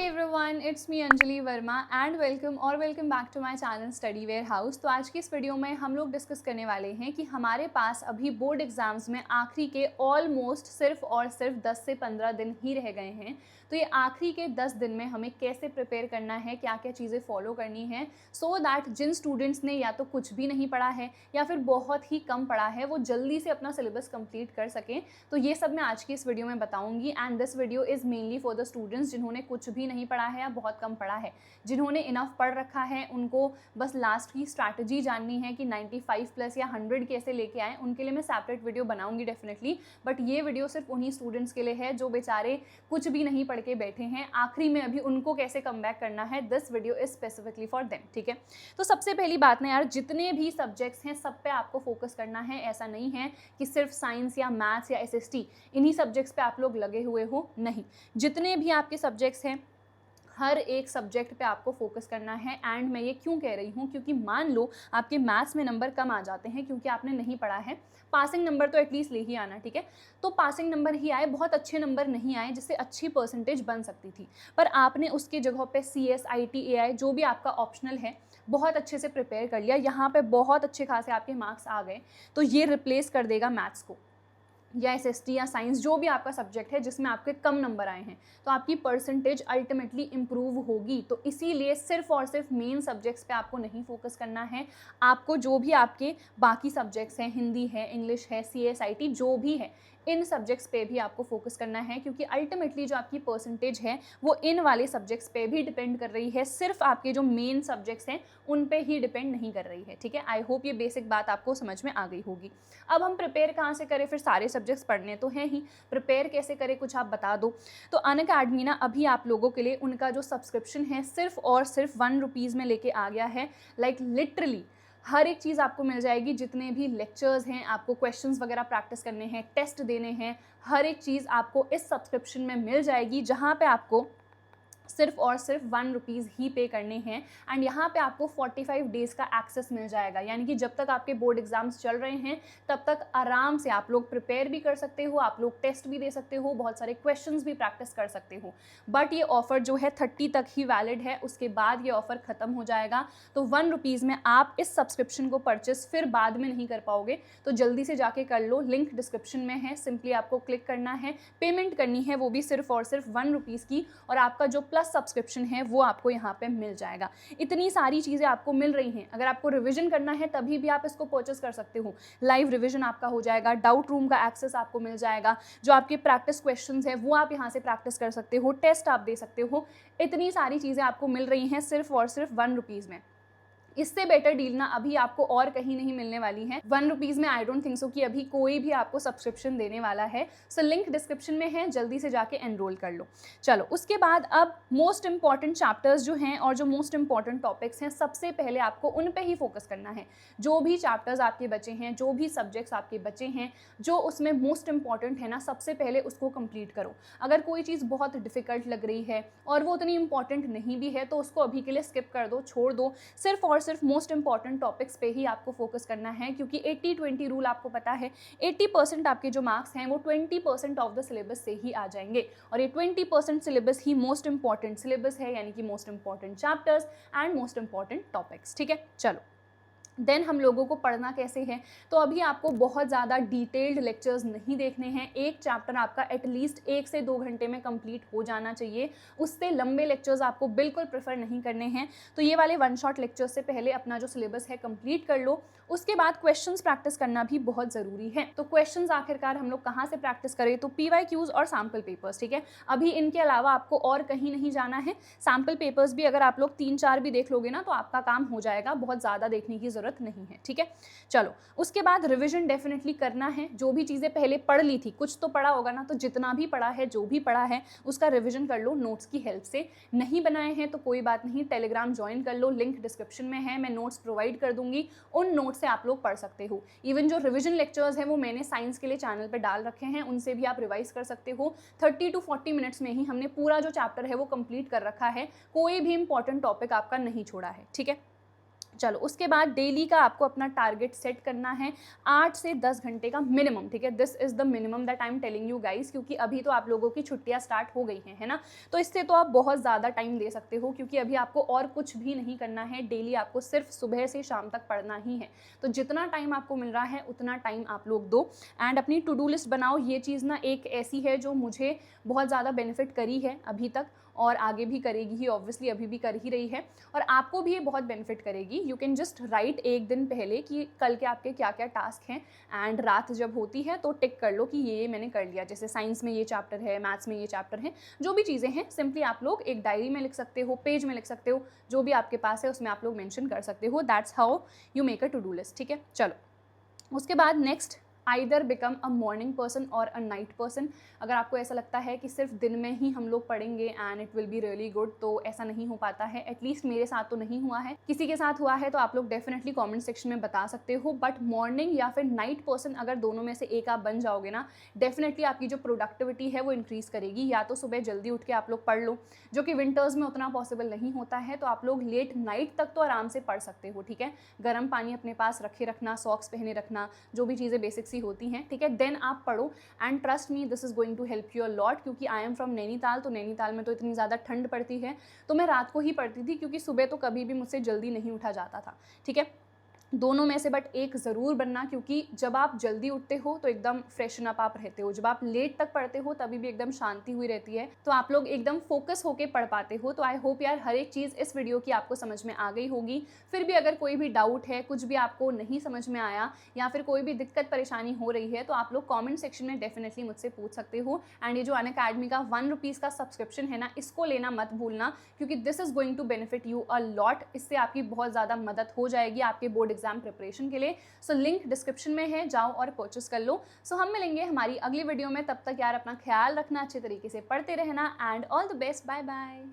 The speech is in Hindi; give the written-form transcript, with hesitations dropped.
Everyone, it's me Anjali Verma and welcome back to my channel study warehouse. तो आज की इस वीडियो में हम लोग डिस्कस करने वाले हैं कि हमारे पास अभी बोर्ड एग्जाम्स में आखिरी के ऑलमोस्ट सिर्फ और सिर्फ 10 से 15 दिन ही रह गए हैं। तो ये आखिरी के 10 दिन में हमें कैसे प्रिपेयर करना है, क्या क्या चीज़ें फॉलो करनी है सो दैट जिन स्टूडेंट्स ने या तो कुछ भी नहीं पढ़ा है या फिर बहुत ही कम पढ़ा है वो जल्दी से अपना सिलेबस कंप्लीट कर सकें। तो ये सब मैं आज की इस वीडियो में बताऊंगी and this video is mainly for the students जिन्होंने कुछ भी नहीं पढ़ा है या बहुत कम पढ़ा है। जिन्होंने इनफ पढ़ रखा है उनको बस लास्ट की स्ट्रैटेजी जाननी है कि 95 प्लस या 100 कैसे लेके आएँ, उनके लिए मैं सेपरेट वीडियो बनाऊंगी डेफिनेटली। बट ये वीडियो सिर्फ उन्हीं स्टूडेंट्स के लिए है जो बेचारे कुछ भी नहीं पढ़ के बैठे हैं, आखिरी में अभी उनको कैसे कम बैक करना है। This video is specifically for them, ठीक है। तो सबसे पहली बात ना यार, जितने भी सब्जेक्ट्स हैं सब पे आपको फोकस करना है। ऐसा नहीं है कि सिर्फ साइंस या मैथ्स या एसएसटी इन्हीं सब्जेक्ट्स पे आप लोग लगे हुए हो, नहीं। जितने भी आपके सब्जेक्ट्स हैं हर एक सब्जेक्ट पे आपको फोकस करना है। एंड मैं ये क्यों कह रही हूँ, क्योंकि मान लो आपके मैथ्स में नंबर कम आ जाते हैं क्योंकि आपने नहीं पढ़ा है, पासिंग नंबर तो एटलीस्ट ले ही आना, ठीक है। तो पासिंग नंबर ही आए, बहुत अच्छे नंबर नहीं आए जिससे अच्छी परसेंटेज बन सकती थी, पर आपने उसके जगह पे CS IT AI जो भी आपका ऑप्शनल है बहुत अच्छे से प्रिपेयर कर लिया, यहाँ पे बहुत अच्छे खासे आपके मार्क्स आ गए, तो ये रिप्लेस कर देगा मैथ्स को या एसएसटी या साइंस जो भी आपका सब्जेक्ट है जिसमें आपके कम नंबर आए हैं। तो आपकी परसेंटेज अल्टीमेटली इम्प्रूव होगी। तो इसीलिए सिर्फ और सिर्फ मेन सब्जेक्ट्स पे आपको नहीं फोकस करना है, आपको जो भी आपके बाकी सब्जेक्ट्स हैं, हिंदी है, इंग्लिश है, CS IT जो भी है, इन सब्जेक्ट्स पे भी आपको फोकस करना है, क्योंकि अल्टीमेटली जो आपकी परसेंटेज है वो इन वाले सब्जेक्ट्स पे भी डिपेंड कर रही है, सिर्फ आपके जो मेन सब्जेक्ट्स हैं उन पे ही डिपेंड नहीं कर रही है, ठीक है। आई होप ये बेसिक बात आपको समझ में आ गई होगी। अब हम प्रिपेयर कहाँ से करें, फिर सारे सब्जेक्ट्स पढ़ने तो हैं ही, प्रिपेयर कैसे करें कुछ आप बता दो। तो अनअकैडमी ना अभी आप लोगों के लिए उनका जो सब्सक्रिप्शन है सिर्फ और सिर्फ 1 रुपीज़ में लेके आ गया है। लाइक लिटरली हर एक चीज़ आपको मिल जाएगी, जितने भी लेक्चर्स हैं, आपको क्वेश्चंस वगैरह प्रैक्टिस करने हैं, टेस्ट देने हैं, हर एक चीज़ आपको इस सब्सक्रिप्शन में मिल जाएगी, जहाँ पे आपको सिर्फ और सिर्फ 1 रुपीज़ ही पे करने हैं। एंड यहाँ पे आपको 45 डेज़ का एक्सेस मिल जाएगा, यानी कि जब तक आपके बोर्ड एग्जाम्स चल रहे हैं तब तक आराम से आप लोग प्रिपेयर भी कर सकते हो, आप लोग टेस्ट भी दे सकते हो, बहुत सारे क्वेश्चंस भी प्रैक्टिस कर सकते हो। बट ये ऑफर जो है 30 तक ही वैलिड है, उसके बाद ये ऑफर ख़त्म हो जाएगा। तो 1 रुपीज़ में आप इस सब्सक्रिप्शन को परचेस फिर बाद में नहीं कर पाओगे, तो जल्दी से जाके कर लो, लिंक डिस्क्रिप्शन में है, सिंपली आपको क्लिक करना है, पेमेंट करनी है, वो भी सिर्फ और सिर्फ 1 रुपीज़ की, और आपका जो प्लस सब्सक्रिप्शन है वो आपको यहाँ पे मिल जाएगा। इतनी सारी चीज़ें आपको मिल रही हैं, अगर आपको रिवीजन करना है तभी भी आप इसको परचेस कर सकते हो। लाइव रिवीजन आपका हो जाएगा, डाउट रूम का एक्सेस आपको मिल जाएगा, जो आपके प्रैक्टिस क्वेश्चंस है वो आप यहाँ से प्रैक्टिस कर सकते हो, टेस्ट आप दे सकते हो। इतनी सारी चीज़ें आपको मिल रही हैं सिर्फ और सिर्फ 1 रुपीज़ में। इससे बेटर डील ना अभी आपको और कहीं नहीं मिलने वाली है। 1 रुपीज़ में आई डोंट थिंक सो कि अभी कोई भी आपको सब्सक्रिप्शन देने वाला है। सो लिंक डिस्क्रिप्शन में है, जल्दी से जाके एनरोल कर लो। चलो उसके बाद अब मोस्ट इंपॉर्टेंट चैप्टर्स जो हैं और जो मोस्ट इंपॉर्टेंट टॉपिक्स हैं, सबसे पहले आपको उन पे ही फोकस करना है। जो भी चैप्टर्स आपके बचे हैं, जो भी सब्जेक्ट्स आपके बचे हैं, जो उसमें मोस्ट इंपॉर्टेंट है ना, सबसे पहले उसको कंप्लीट करो। अगर कोई चीज़ बहुत डिफिकल्ट लग रही है और वो उतनी इंपॉर्टेंट नहीं भी है तो उसको अभी के लिए स्किप कर दो, छोड़ दो। सिर्फ और सिर्फ मोस्ट इंपॉर्टेंट टॉपिक्स पे ही आपको फोकस करना है, क्योंकि 80-20 रूल आपको पता है। 80% आपके जो मार्क्स हैं वो 20% ऑफ द सिलेबस से ही आ जाएंगे, और ये 20% सिलेबस ही मोस्ट इंपॉर्टेंट सिलेबस है, यानी कि most important chapters and most important topics, ठीक है। चलो देन हम लोगों को पढ़ना कैसे है, तो अभी आपको बहुत ज़्यादा डिटेल्ड लेक्चर्स नहीं देखने हैं। एक चैप्टर आपका एटलीस्ट 1 से 2 घंटे में कंप्लीट हो जाना चाहिए, उससे लंबे लेक्चर्स आपको बिल्कुल प्रेफर नहीं करने हैं। तो ये वाले 1 शॉट लेक्चर्स से पहले अपना जो सिलेबस है कंप्लीट कर लो। उसके बाद क्वेश्चंस प्रैक्टिस करना भी बहुत ज़रूरी है। तो क्वेश्चंस आखिरकार हम लोग कहाँ से प्रैक्टिस करें, तो PYQs और सैम्पल पेपर्स, ठीक है। अभी इनके अलावा आपको और कहीं नहीं जाना है। सैम्पल पेपर्स भी अगर आप लोग 3-4 भी देख लोगे ना तो आपका काम हो जाएगा, बहुत ज़्यादा देखने की जरूरत नहीं है, ठीक है। चलो उसके बाद रिवीजन डेफिनेटली करना है। जो भी चीज़ें पहले पढ़ ली थी, कुछ तो पढ़ा होगा ना, तो जितना भी पढ़ा है, जो भी पढ़ा है उसका रिवीजन कर लो नोट्स की हेल्प से। नहीं बनाए हैं तो कोई बात नहीं, टेलीग्राम ज्वाइन कर लो, लिंक डिस्क्रिप्शन में है, मैं नोट्स प्रोवाइड कर दूंगी, उन नोट्स से आप लोग पढ़ सकते हो। इवन जो रिवीजन लेक्चर्स हैं वो मैंने साइंस के लिए चैनल पर डाल रखे हैं, उनसे भी आप रिवाइज कर सकते हो। 30 to 40 मिनट्स में ही हमने पूरा जो चैप्टर है वो कंप्लीट कर रखा है, कोई भी इंपॉर्टेंट टॉपिक आपका नहीं छोड़ा है, ठीक है। चलो उसके बाद डेली का आपको अपना टारगेट सेट करना है 8 से 10 घंटे का मिनिमम, ठीक है। This is the minimum that I am telling you guys, क्योंकि अभी तो आप लोगों की छुट्टियां स्टार्ट हो गई हैं, है ना। तो इससे तो आप बहुत ज़्यादा टाइम दे सकते हो, क्योंकि अभी आपको और कुछ भी नहीं करना है, डेली आपको सिर्फ सुबह से शाम तक पढ़ना ही है। तो जितना टाइम आपको मिल रहा है उतना टाइम आप लोग दो एंड अपनी टू डू लिस्ट बनाओ। ये चीज़ ना एक ऐसी है जो मुझे बहुत ज़्यादा बेनिफिट करी है अभी तक, और आगे भी करेगी ही, ऑब्वियसली अभी भी कर ही रही है, और आपको भी ये बहुत बेनिफिट करेगी। यू कैन जस्ट राइट एक दिन पहले कि कल के आपके क्या क्या टास्क हैं, एंड रात जब होती है तो टिक कर लो कि ये मैंने कर लिया। जैसे साइंस में ये चैप्टर है, मैथ्स में ये चैप्टर है, जो भी चीज़ें हैं सिंपली आप लोग एक डायरी में लिख सकते हो, पेज में लिख सकते हो, जो भी आपके पास है उसमें आप लोग मेंशन कर सकते हो। That's how you make a to do list, ठीक है। चलो उसके बाद next, either become a morning person और अ नाइट पर्सन। अगर आपको ऐसा लगता है कि सिर्फ दिन में ही हम लोग पढ़ेंगे and it will be really good, तो ऐसा नहीं हो पाता है। एटलीस्ट मेरे साथ तो नहीं हुआ है, किसी के साथ हुआ है तो आप लोग डेफिनेटली कमेंट सेक्शन में बता सकते हो। बट मॉर्निंग या फिर नाइट पर्सन, अगर दोनों में से एक आप बन जाओगे ना, डेफिनेटली आपकी जो प्रोडक्टिविटी है वो इंक्रीज़ करेगी। या तो सुबह जल्दी उठ के आप लोग पढ़ लो, जो कि विंटर्स में उतना पॉसिबल नहीं होता है, तो आप लोग लेट नाइट तक तो आराम से पढ़ सकते हो, ठीक है। गर्म पानी अपने पास रखे रखना, सॉक्स पहने रखना, जो भी चीज़ें बेसिक सी होती हैं, ठीक है। देन आप पढ़ो and trust me this is going to help you a lot, क्योंकि आई एम फ्रॉम नैनीताल, तो नैनीताल में तो इतनी ज़्यादा ठंड पड़ती है, तो मैं रात को ही पढ़ती थी, क्योंकि सुबह तो कभी भी मुझसे जल्दी नहीं उठा जाता था, ठीक है। दोनों में से बट एक ज़रूर बनना, क्योंकि जब आप जल्दी उठते हो तो एकदम फ्रेशन अप आप रहते हो, जब आप लेट तक पढ़ते हो तभी भी एकदम शांति हुई रहती है, तो आप लोग एकदम फोकस होके पढ़ पाते हो। तो आई होप यार हर एक चीज़ इस वीडियो की आपको समझ में आ गई होगी। फिर भी अगर कोई भी डाउट है, कुछ भी आपको नहीं समझ में आया, या फिर कोई भी दिक्कत परेशानी हो रही है, तो आप लोग कॉमेंट सेक्शन में डेफिनेटली मुझसे पूछ सकते हो। एंड ये जो अनअकैडमी का 1 रुपीज़ का सब्सक्रिप्शन है ना, इसको लेना मत भूलना, क्योंकि this is going to benefit you a lot. इससे आपकी बहुत ज़्यादा मदद हो जाएगी आपके बोर्ड एग्जाम प्रिपरेशन के लिए। सो लिंक डिस्क्रिप्शन में है, जाओ और परचेस कर लो। सो हम मिलेंगे हमारी अगली वीडियो में, तब तक यार अपना ख्याल रखना, अच्छे तरीके से पढ़ते रहना, and all the best, bye bye.